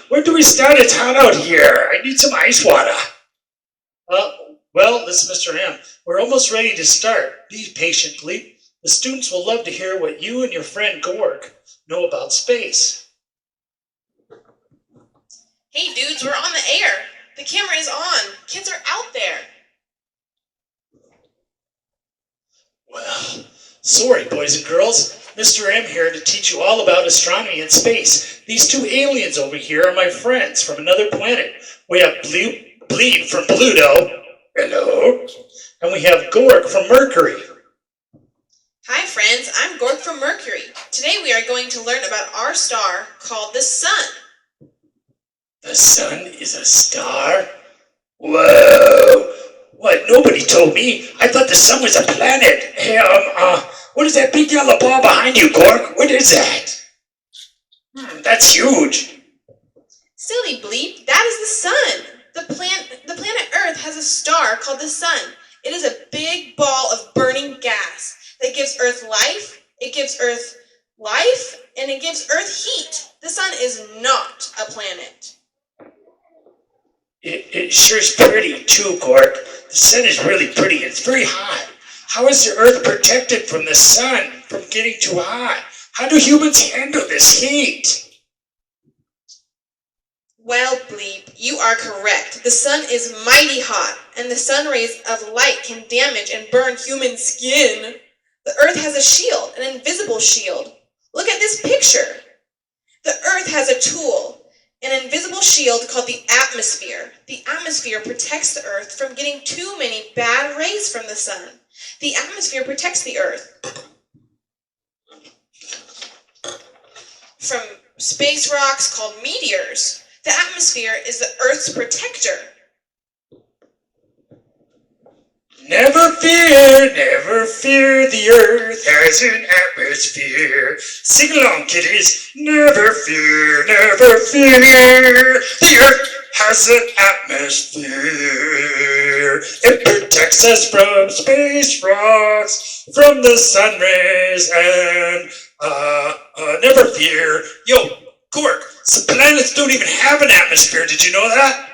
Where do we start? It's hot out here. I need some ice water. Well, this is Mr. M. We're almost ready to start. Be patient, Bleep. The students will love to hear what you and your friend Gorg know about space. Hey dudes, we're on the air. The camera is on. Kids are out there. Well, sorry, boys and girls. Mr. M here to teach you all about astronomy and space. These two aliens over here are my friends from another planet. We have Bleep from Pluto. Hello. And we have Gorg from Mercury. Hi friends, I'm Gorg from Mercury. Today we are going to learn about our star called the Sun. The Sun is a star? Whoa! What? Nobody told me. I thought the Sun was a planet. Hey, what is that big yellow ball behind you, Gorg? What is that? That's huge. Silly Bleep, that is the Sun. The planet Earth has a star called the Sun. It is a big ball of burning gas that gives Earth life, it gives Earth life, and it gives Earth heat. The Sun is not a planet. It sure is pretty too, Gorg. The Sun is really pretty. It's very hot. How is the Earth protected from the Sun from getting too hot? How do humans handle this heat? Well, Bleep, you are correct. The Sun is mighty hot, and the sun rays of light can damage and burn human skin. The Earth has a shield, an invisible shield. Look at this picture. The Earth has a tool, an invisible shield called the atmosphere. The atmosphere protects the Earth from getting too many bad rays from the sun. The atmosphere protects the Earth from space rocks called meteors. The atmosphere is the Earth's protector. Never fear, the Earth has an atmosphere. Sing along, kiddies. Never fear, the Earth has an atmosphere. It protects us from space rocks, from the sun rays, and never fear. Yo, Gorg, some planets don't even have an atmosphere. Did you know that?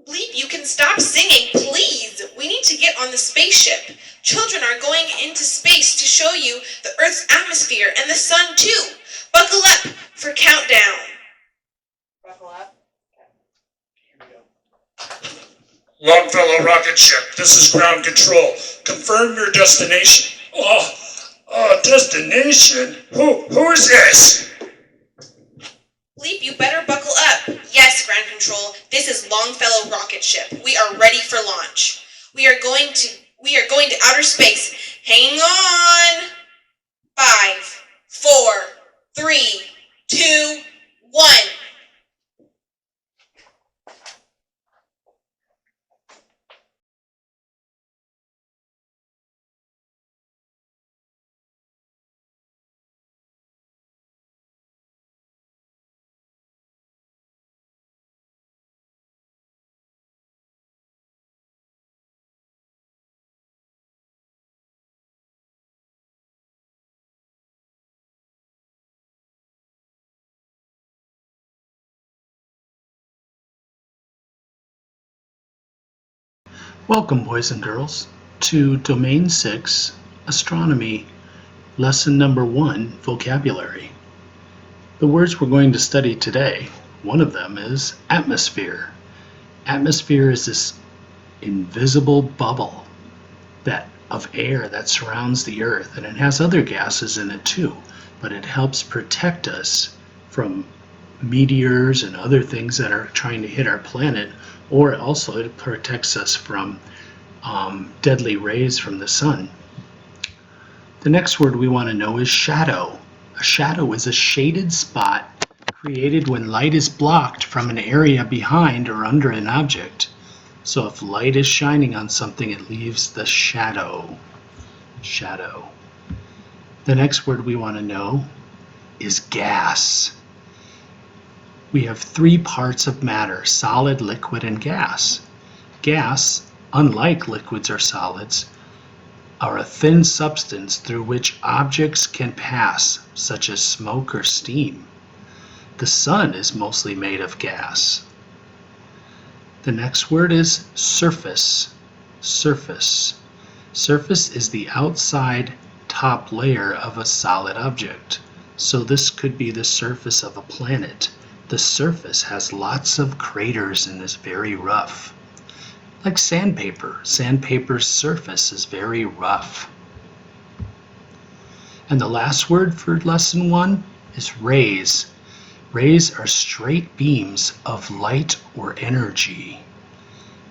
Bleep, you can stop singing, please. We need to get on the spaceship. Children are going into space to show you the Earth's atmosphere and the sun too. Buckle up for countdown. Buckle up. Okay. Here we go. Longfellow rocket ship, this is ground control. Confirm your destination. Destination? Who is this? Bleep, you better buckle up. Yes, ground control, this is Longfellow rocket ship. We are ready for launch. We are going to outer space. Hang on. 5, 4, 3, 2, 1. Welcome, boys and girls, to Domain 6, Astronomy, Lesson Number 1, Vocabulary. The words we're going to study today, one of them is atmosphere. Atmosphere is this invisible bubble of air that surrounds the Earth, and it has other gases in it too, but it helps protect us from meteors and other things that are trying to hit our planet, or also it protects us from deadly rays from the sun. The next word we want to know is shadow. A shadow is a shaded spot created when light is blocked from an area behind or under an object. So if light is shining on something, it leaves the shadow. Shadow. The next word we want to know is gas. We have 3 parts of matter: solid, liquid, and gas. Gas, unlike liquids or solids, are a thin substance through which objects can pass, such as smoke or steam. The sun is mostly made of gas. The next word is surface. Surface. Surface is the outside top layer of a solid object. So this could be the surface of a planet. The surface has lots of craters and is very rough. Like sandpaper. Sandpaper's surface is very rough. And the last word for lesson 1 is rays. Rays are straight beams of light or energy.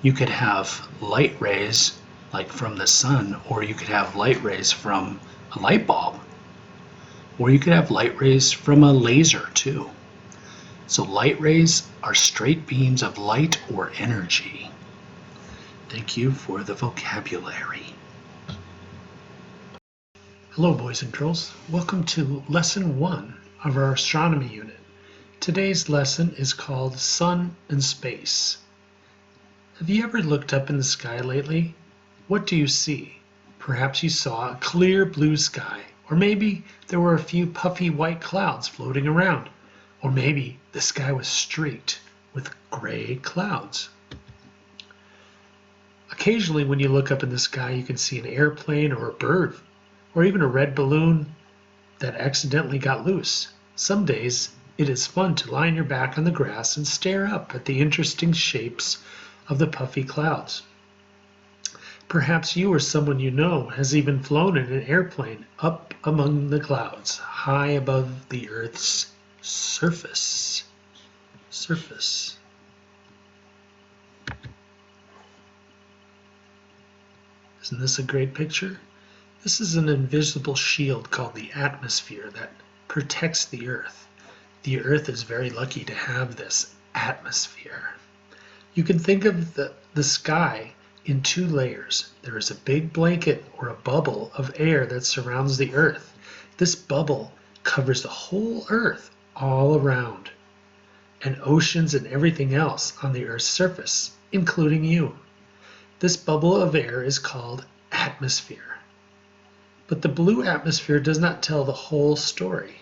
You could have light rays like from the sun, or you could have light rays from a light bulb, or you could have light rays from a laser too. So light rays are straight beams of light or energy. Thank you for the vocabulary. Hello boys and girls, welcome to lesson 1 of our astronomy unit. Today's lesson is called Sun and Space. Have you ever looked up in the sky lately? What do you see? Perhaps you saw a clear blue sky, or maybe there were a few puffy white clouds floating around, or maybe the sky was streaked with gray clouds. Occasionally when you look up in the sky you can see an airplane or a bird, or even a red balloon that accidentally got loose. Some days it is fun to lie on your back on the grass and stare up at the interesting shapes of the puffy clouds. Perhaps you or someone you know has even flown in an airplane up among the clouds, high above the Earth's surface. Isn't this a great picture? This is an invisible shield called the atmosphere that protects the Earth. The Earth is very lucky to have this atmosphere. You can think of the sky in 2 layers. There is a big blanket or a bubble of air that surrounds the Earth. This bubble covers the whole Earth all around, and oceans and everything else on the Earth's surface, including you. This bubble of air is called atmosphere. But the blue atmosphere does not tell the whole story.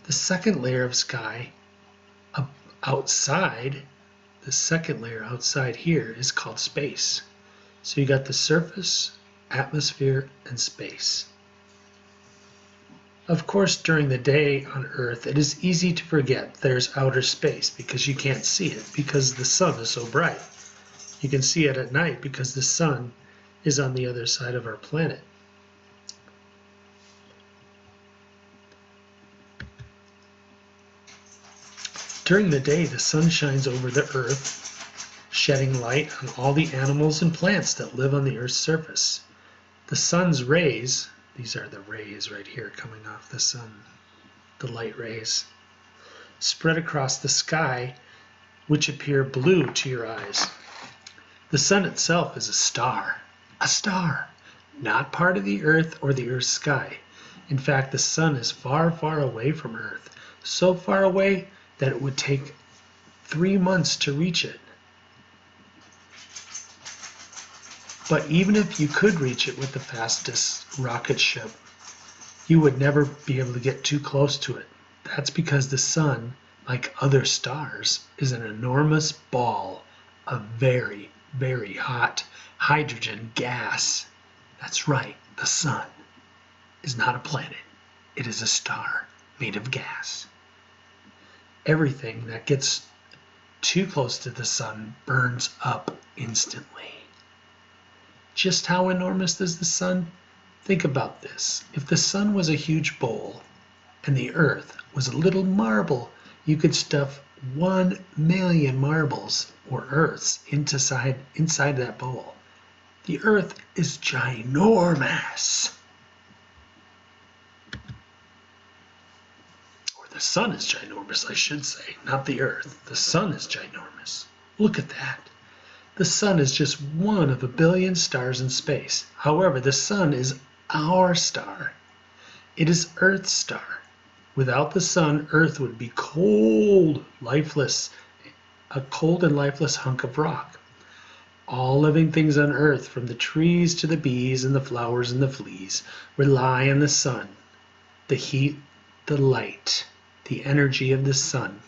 The second layer of sky outside, the second layer outside here is called space. So you got the surface, atmosphere, and space. Of course, during the day on Earth, it is easy to forget there's outer space because you can't see it because the sun is so bright. You can see it at night because the sun is on the other side of our planet. During the day, the sun shines over the Earth, shedding light on all the animals and plants that live on the Earth's surface. The sun's rays, these are the rays right here coming off the sun, the light rays, spread across the sky, which appear blue to your eyes. The sun itself is a star, not part of the Earth or the Earth's sky. In fact, the sun is far, far away from Earth, so far away that it would take 3 months to reach it. But even if you could reach it with the fastest rocket ship, you would never be able to get too close to it. That's because the sun, like other stars, is an enormous ball of very, very hot hydrogen gas. That's right, the sun is not a planet. It is a star made of gas. Everything that gets too close to the sun burns up instantly. Just how enormous is the sun? Think about this. If the sun was a huge bowl and the Earth was a little marble, you could stuff 1 million marbles or Earths inside that bowl. The Earth is ginormous. The sun is ginormous, I should say, not the Earth. The sun is ginormous. Look at that. The sun is just one of a billion stars in space. However, the sun is our star. It is Earth's star. Without the sun, Earth would be cold, lifeless, a cold and lifeless hunk of rock. All living things on earth, from the trees to the bees and the flowers and the fleas, rely on the sun. The heat, the light, the energy of the sun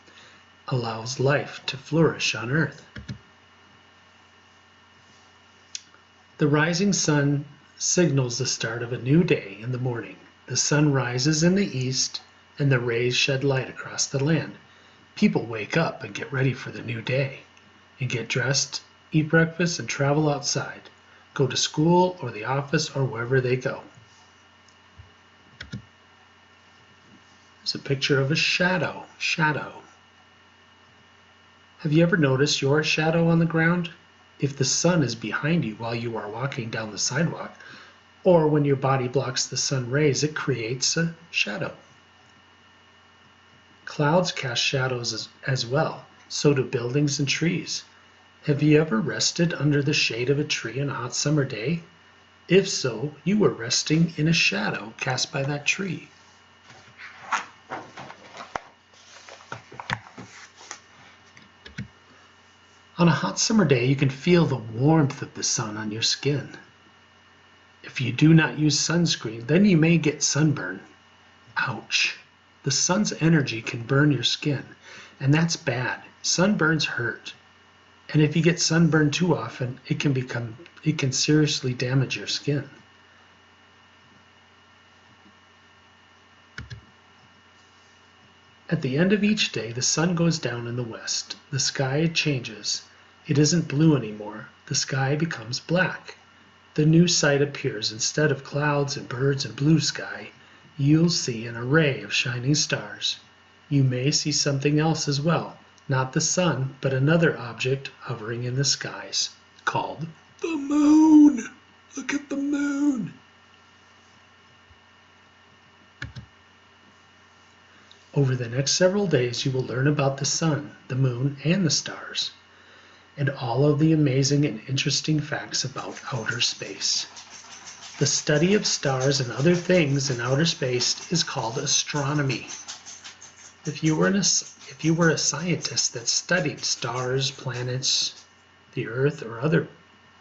allows life to flourish on earth. The rising sun signals the start of a new day in the morning. The sun rises in the east and the rays shed light across the land. People wake up and get ready for the new day and get dressed, eat breakfast, and travel outside, go to school or the office or wherever they go. There's a picture of a shadow. Have you ever noticed your shadow on the ground? If the sun is behind you while you are walking down the sidewalk, or when your body blocks the sun rays, it creates a shadow. Clouds cast shadows as well, so do buildings and trees. Have you ever rested under the shade of a tree on a hot summer day? If so, you were resting in a shadow cast by that tree. On a hot summer day, you can feel the warmth of the sun on your skin. If you do not use sunscreen, then you may get sunburn. Ouch! The sun's energy can burn your skin, and that's bad. Sunburns hurt. And if you get sunburned too often, it can seriously damage your skin. At the end of each day, the sun goes down in the west. The sky changes. It isn't blue anymore. The sky becomes black. The new sight appears. Instead of clouds and birds and blue sky, you'll see an array of shining stars. You may see something else as well. Not the sun, but another object hovering in the skies, called the moon. Look at the moon. Over the next several days, you will learn about the sun, the moon, and the stars, and all of the amazing and interesting facts about outer space. The study of stars and other things in outer space is called astronomy. If you were a scientist that studied stars, planets, the earth, or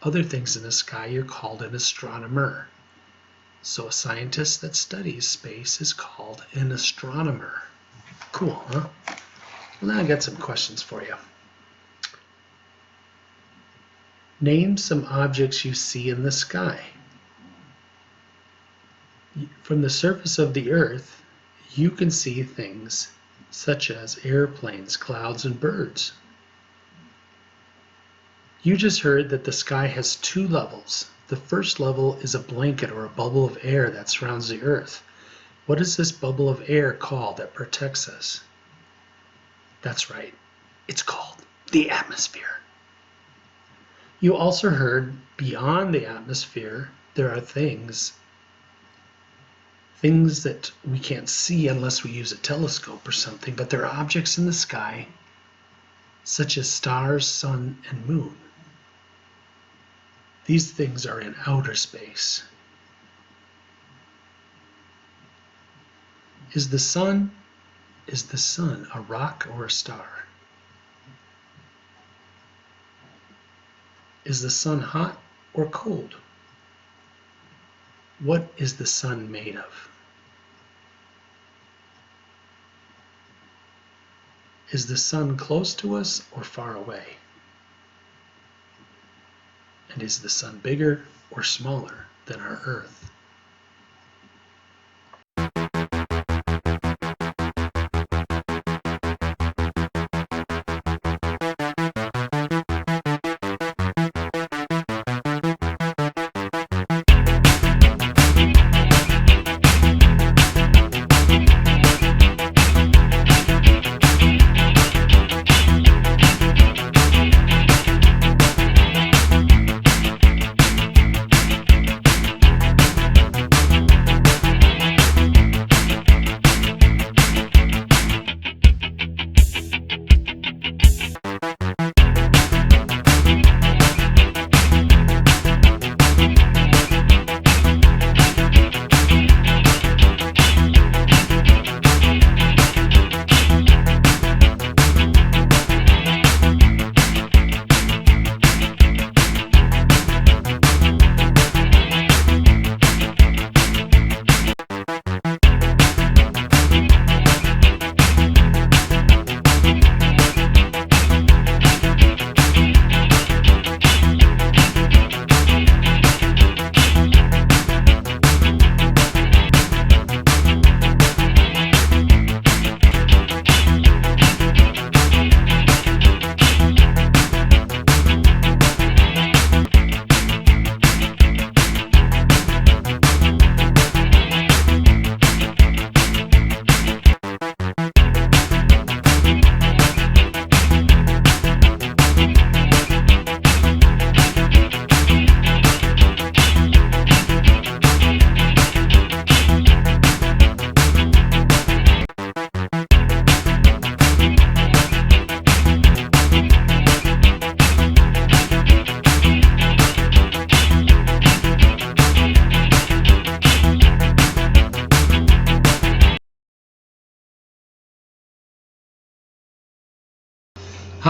other things in the sky, you're called an astronomer. So a scientist that studies space is called an astronomer. Cool, huh? Well, now I got some questions for you. Name some objects you see in the sky. From the surface of the earth, you can see things such as airplanes, clouds, and birds. You just heard that the sky has two levels. The first level is a blanket or a bubble of air that surrounds the earth. What is this bubble of air called that protects us? That's right, it's called the atmosphere. You also heard beyond the atmosphere, there are things that we can't see unless we use a telescope or something, but there are objects in the sky such as stars, sun, and moon. These things are in outer space. Is the sun a rock or a star? Is the sun hot or cold? What is the sun made of? Is the sun close to us or far away? And is the sun bigger or smaller than our Earth?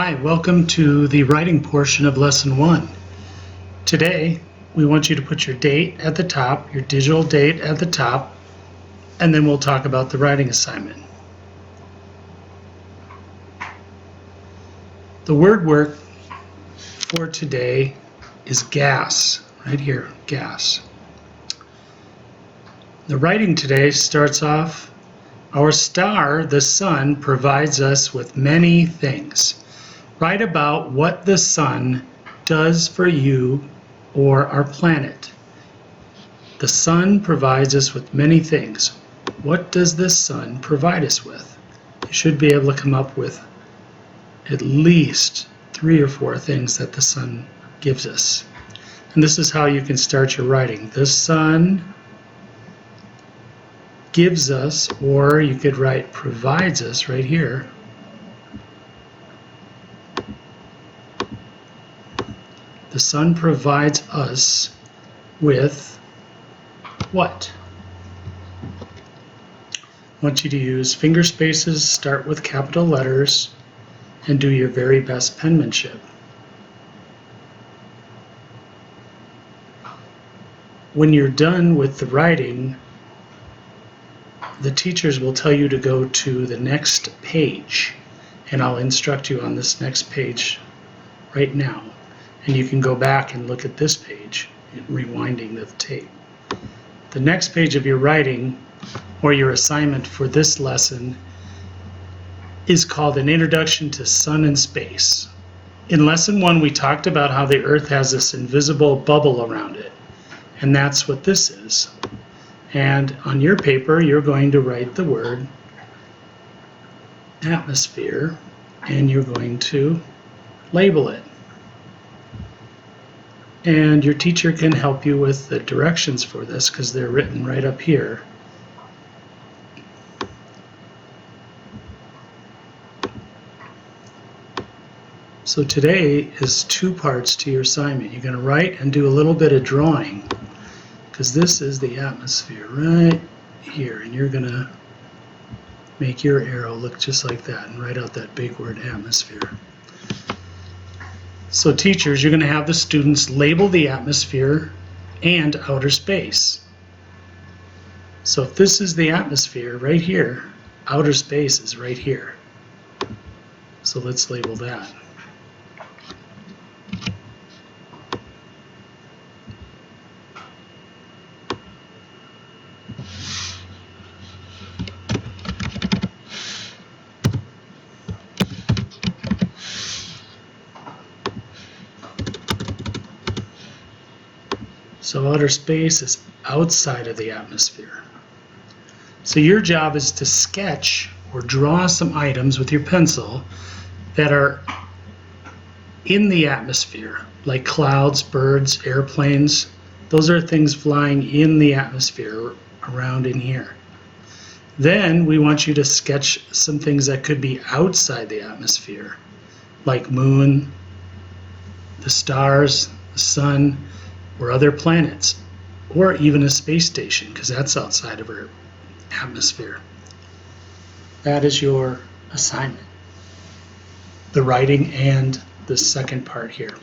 Hi, welcome to the writing portion of Lesson 1. Today, we want you to put your date at the top, your digital date at the top, and then we'll talk about the writing assignment. The word work for today is gas, right here, gas. The writing today starts off, our star, the sun, provides us with many things. Write about what the sun does for you or our planet. The sun provides us with many things. What does the sun provide us with? You should be able to come up with at least 3 or 4 things that the sun gives us. And this is how you can start your writing. The sun gives us, or you could write provides us right here. The sun provides us with what? I want you to use finger spaces, start with capital letters, and do your very best penmanship. When you're done with the writing, the teachers will tell you to go to the next page, and I'll instruct you on this next page right now. And you can go back and look at this page, rewinding the tape. The next page of your writing, or your assignment for this lesson, is called An Introduction to Sun and Space. In Lesson 1, we talked about how the Earth has this invisible bubble around it, and that's what this is. And on your paper, you're going to write the word atmosphere, and you're going to label it. And your teacher can help you with the directions for this because they're written right up here. So today is 2 parts to your assignment. You're going to write and do a little bit of drawing, because this is the atmosphere right here, and you're going to make your arrow look just like that and write out that big word atmosphere. So teachers, you're going to have the students label the atmosphere and outer space. So if this is the atmosphere right here, outer space is right here. So let's label that. So outer space is outside of the atmosphere. So your job is to sketch or draw some items with your pencil that are in the atmosphere, like clouds, birds, airplanes. Those are things flying in the atmosphere around in here. Then we want you to sketch some things that could be outside the atmosphere, like moon, the stars, the sun, or other planets, or even a space station, because that's outside of our atmosphere. That is your assignment, the writing and the second part here.